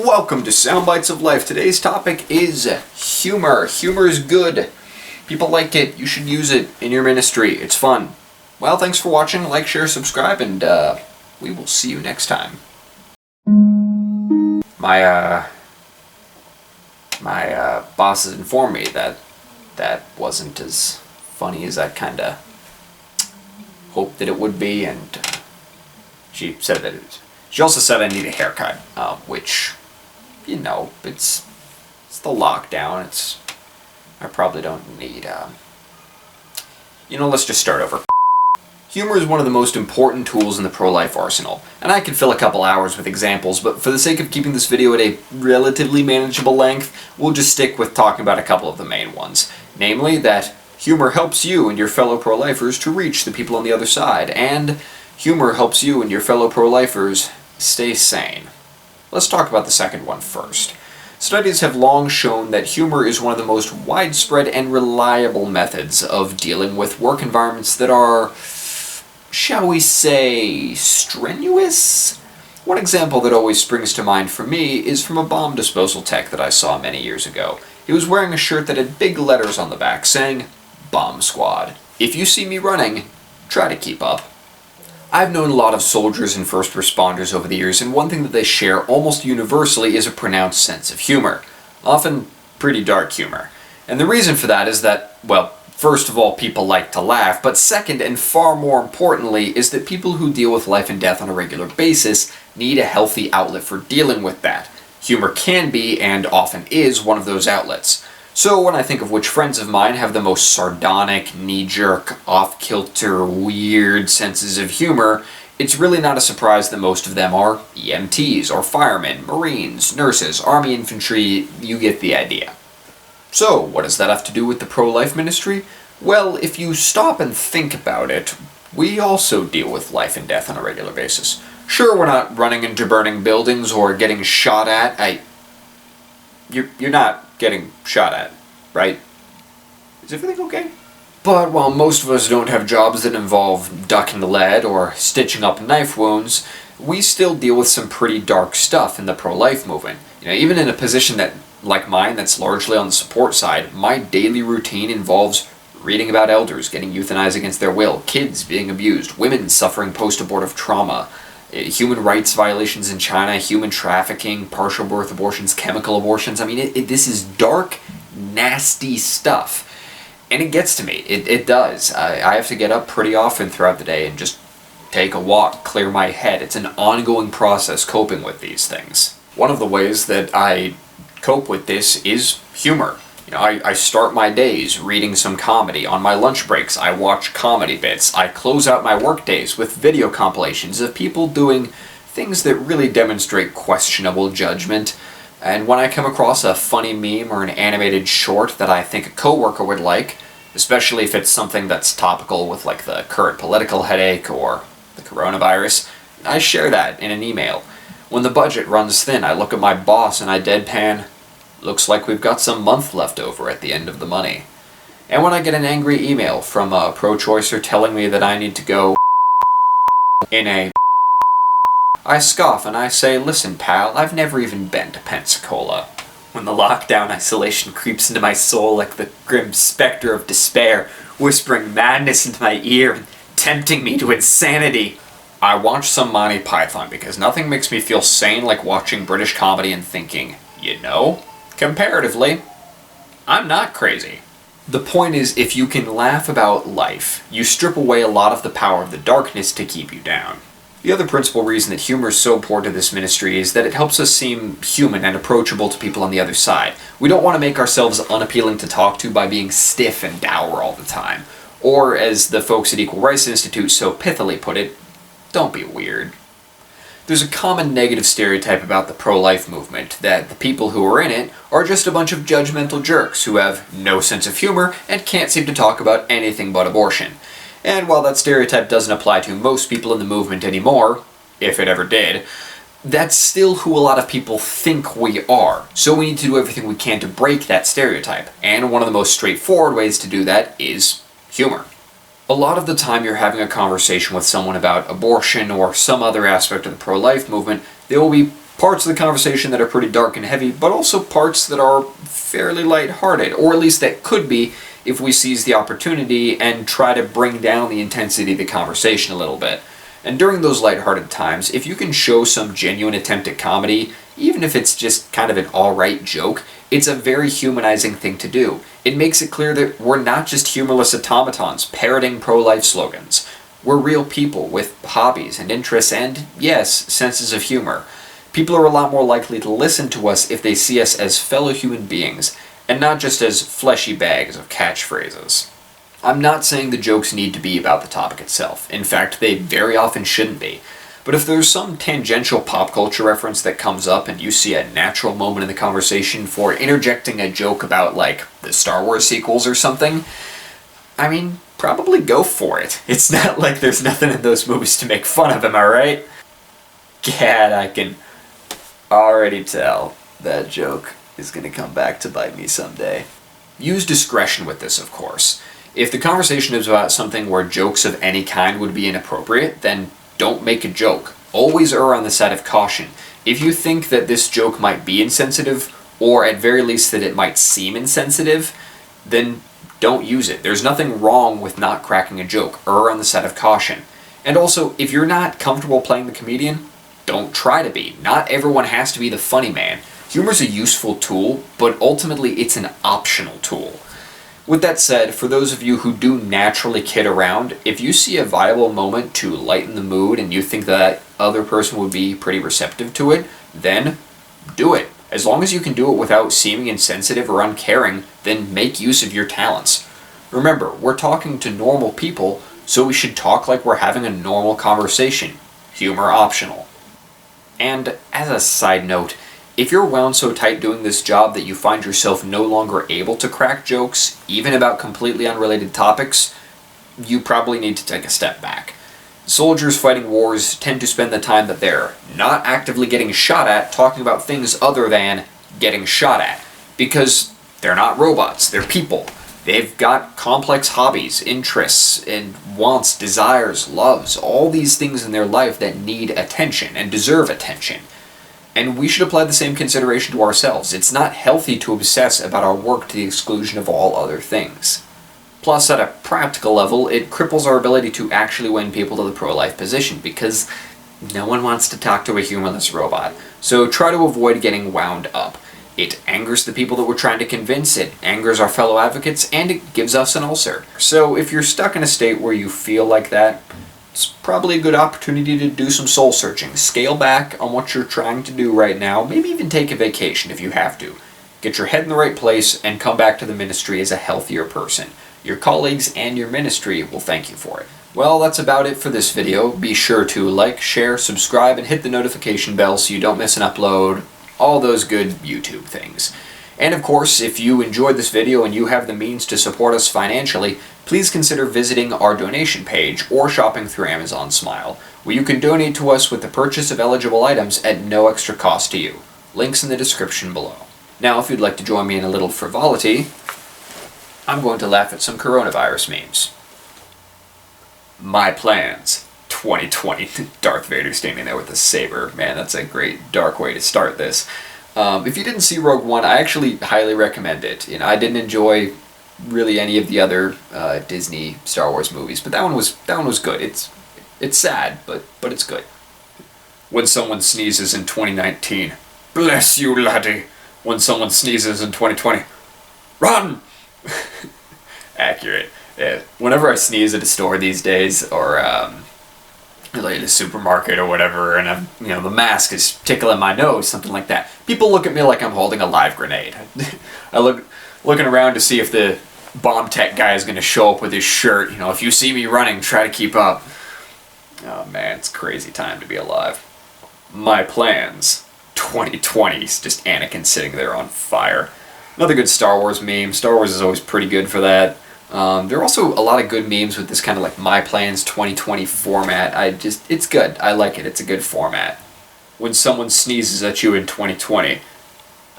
Welcome to Soundbites of Life. Today's topic is humor. Humor is good. People like it. You should use it in your ministry. It's fun. Well, thanks for watching. Like, share, subscribe, and we will see you next time. My boss has informed me that that wasn't as funny as I kinda hoped that it would be, and she said that she also said I need a haircut, which, you know, it's the lockdown. I probably don't need, let's just start over. Humor is one of the most important tools in the pro-life arsenal, and I could fill a couple hours with examples, but for the sake of keeping this video at a relatively manageable length, we'll just stick with talking about a couple of the main ones. Namely, that humor helps you and your fellow pro-lifers to reach the people on the other side, and humor helps you and your fellow pro-lifers stay sane. Let's talk about the second one first. Studies have long shown that humor is one of the most widespread and reliable methods of dealing with work environments that are, shall we say, strenuous? One example that always springs to mind for me is from a bomb disposal tech that I saw many years ago. He was wearing a shirt that had big letters on the back saying, "Bomb Squad. If you see me running, try to keep up." I've known a lot of soldiers and first responders over the years, and one thing that they share almost universally is a pronounced sense of humor. Often pretty dark humor. And the reason for that is that, well, first of all, people like to laugh, but second, and far more importantly, is that people who deal with life and death on a regular basis need a healthy outlet for dealing with that. Humor can be, and often is, one of those outlets. So when I think of which friends of mine have the most sardonic, knee-jerk, off-kilter, weird senses of humor, it's really not a surprise that most of them are EMTs, or firemen, Marines, nurses, Army infantry, you get the idea. So, what does that have to do with the pro-life ministry? Well, if you stop and think about it, we also deal with life and death on a regular basis. Sure, we're not running into burning buildings or getting shot at. You're not getting shot at, right? Is everything okay? But while most of us don't have jobs that involve ducking lead or stitching up knife wounds, we still deal with some pretty dark stuff in the pro-life movement. Even in a position like mine that's largely on the support side, my daily routine involves reading about elders getting euthanized against their will, kids being abused, women suffering post-abortive trauma, human rights violations in China, human trafficking, partial birth abortions, chemical abortions. I mean, this is dark, nasty stuff. And it gets to me. It does. I have to get up pretty often throughout the day and just take a walk, clear my head. It's an ongoing process coping with these things. One of the ways that I cope with this is humor. I start my days reading some comedy. On my lunch breaks, I watch comedy bits. I close out my work days with video compilations of people doing things that really demonstrate questionable judgment. And when I come across a funny meme or an animated short that I think a coworker would like, especially if it's something that's topical with like the current political headache or the coronavirus, I share that in an email. When the budget runs thin, I look at my boss and I deadpan, "Looks like we've got some month left over at the end of the money." And when I get an angry email from a pro-choicer telling me that I need to go I scoff and I say, "Listen, pal, I've never even been to Pensacola." When the lockdown isolation creeps into my soul like the grim specter of despair, whispering madness into my ear and tempting me to insanity, I watch some Monty Python because nothing makes me feel sane like watching British comedy and thinking, comparatively, I'm not crazy. The point is, if you can laugh about life, you strip away a lot of the power of the darkness to keep you down. The other principal reason that humor is so important to this ministry is that it helps us seem human and approachable to people on the other side. We don't want to make ourselves unappealing to talk to by being stiff and dour all the time. Or, as the folks at Equal Rights Institute so pithily put it, don't be weird. There's a common negative stereotype about the pro-life movement, that the people who are in it are just a bunch of judgmental jerks who have no sense of humor and can't seem to talk about anything but abortion. And while that stereotype doesn't apply to most people in the movement anymore, if it ever did, that's still who a lot of people think we are. So we need to do everything we can to break that stereotype. And one of the most straightforward ways to do that is humor. A lot of the time you're having a conversation with someone about abortion or some other aspect of the pro-life movement, they will be Parts of the conversation that are pretty dark and heavy, but also parts that are fairly lighthearted, or at least that could be if we seize the opportunity and try to bring down the intensity of the conversation a little bit. And during those lighthearted times, if you can show some genuine attempt at comedy, even if it's just kind of an alright joke, it's a very humanizing thing to do. It makes it clear that we're not just humorless automatons parroting pro-life slogans. We're real people with hobbies and interests and, yes, senses of humor. People are a lot more likely to listen to us if they see us as fellow human beings, and not just as fleshy bags of catchphrases. I'm not saying the jokes need to be about the topic itself. In fact, they very often shouldn't be. But if there's some tangential pop culture reference that comes up and you see a natural moment in the conversation for interjecting a joke about, like, the Star Wars sequels or something, I mean, probably go for it. It's not like there's nothing in those movies to make fun of, am I right? Gad, I can already tell that joke is gonna come back to bite me someday. Use discretion with this, of course. If the conversation is about something where jokes of any kind would be inappropriate, then don't make a joke. Always err on the side of caution. If you think that this joke might be insensitive, or at very least that it might seem insensitive, then don't use it. There's nothing wrong with not cracking a joke. Err on the side of caution. And also, if you're not comfortable playing the comedian, don't try to be. Not everyone has to be the funny man. Humor's a useful tool, but ultimately it's an optional tool. With that said, for those of you who do naturally kid around, if you see a viable moment to lighten the mood and you think that other person would be pretty receptive to it, then do it. As long as you can do it without seeming insensitive or uncaring, then make use of your talents. Remember, we're talking to normal people, so we should talk like we're having a normal conversation. Humor optional. And as a side note, if you're wound so tight doing this job that you find yourself no longer able to crack jokes, even about completely unrelated topics, you probably need to take a step back. Soldiers fighting wars tend to spend the time that they're not actively getting shot at talking about things other than getting shot at, because they're not robots, they're people. They've got complex hobbies, interests, and wants, desires, loves, all these things in their life that need attention and deserve attention. And we should apply the same consideration to ourselves. It's not healthy to obsess about our work to the exclusion of all other things. Plus, at a practical level, it cripples our ability to actually win people to the pro-life position, because no one wants to talk to a humorless robot. So try to avoid getting wound up. It angers the people that we're trying to convince, it angers our fellow advocates, and it gives us an ulcer. So if you're stuck in a state where you feel like that, it's probably a good opportunity to do some soul searching. Scale back on what you're trying to do right now, maybe even take a vacation if you have to. Get your head in the right place and come back to the ministry as a healthier person. Your colleagues and your ministry will thank you for it. Well, that's about it for this video. Be sure to like, share, subscribe, and hit the notification bell so you don't miss an upload. All those good YouTube things. And of course, if you enjoyed this video and you have the means to support us financially, please consider visiting our donation page or shopping through Amazon Smile, where you can donate to us with the purchase of eligible items at no extra cost to you. Links in the description below. Now, if you'd like to join me in a little frivolity, I'm going to laugh at some coronavirus memes. My plans. 2020. Darth Vader standing there with a saber. Man, that's a great dark way to start this. If you didn't see Rogue One, I actually highly recommend it. You know, I didn't enjoy really any of the other Disney Star Wars movies, but that one was good. It's sad, but it's good. When someone sneezes in 2019, bless you, laddie. When someone sneezes in 2020, run. Accurate. Yeah. Whenever I sneeze at a store these days, or like a supermarket or whatever, and the mask is tickling my nose, something like that, people look at me like I'm holding a live grenade. I looking around to see if the bomb tech guy is going to show up with his shirt. You know, if you see me running, try to keep up. Oh man, it's a crazy time to be alive. My plans. 2020 is just Anakin sitting there on fire. Another good Star Wars meme. Star Wars is always pretty good for that. There are also a lot of good memes with this kind of like My Plans 2020 format. It's good. I like it. It's a good format. When someone sneezes at you in 2020,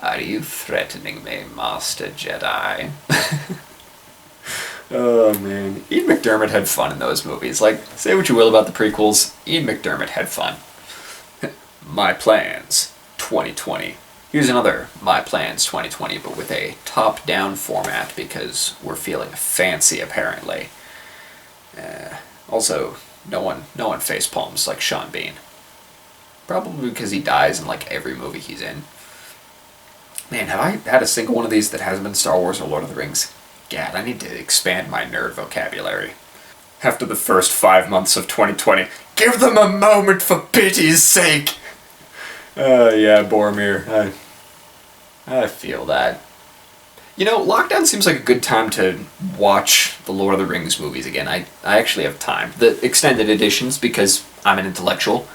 are you threatening me, Master Jedi? Oh man. Ian McDiarmid had fun in those movies. Like, say what you will about the prequels, Ian McDiarmid had fun. My plans. 2020. Here's another My Plans 2020, but with a top-down format because we're feeling fancy apparently. Also, no one face palms like Sean Bean. Probably because he dies in like every movie he's in. Man, have I had a single one of these that hasn't been Star Wars or Lord of the Rings? Gad, I need to expand my nerd vocabulary. After the first 5 months of 2020, give them a moment for pity's sake! Yeah, Boromir, I feel that. You know, lockdown seems like a good time to watch the Lord of the Rings movies again. I actually have time. The extended editions, because I'm an intellectual.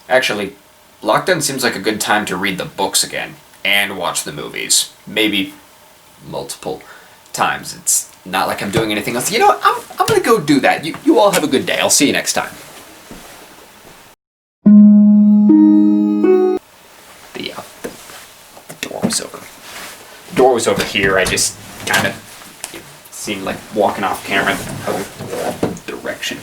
Actually, lockdown seems like a good time to read the books again and watch the movies. Maybe multiple times. It's not like I'm doing anything else. You know what? I'm gonna go do that. You all have a good day. I'll see you next time. The door was over. The door was over here. I just kind of seemed like walking off camera the other direction.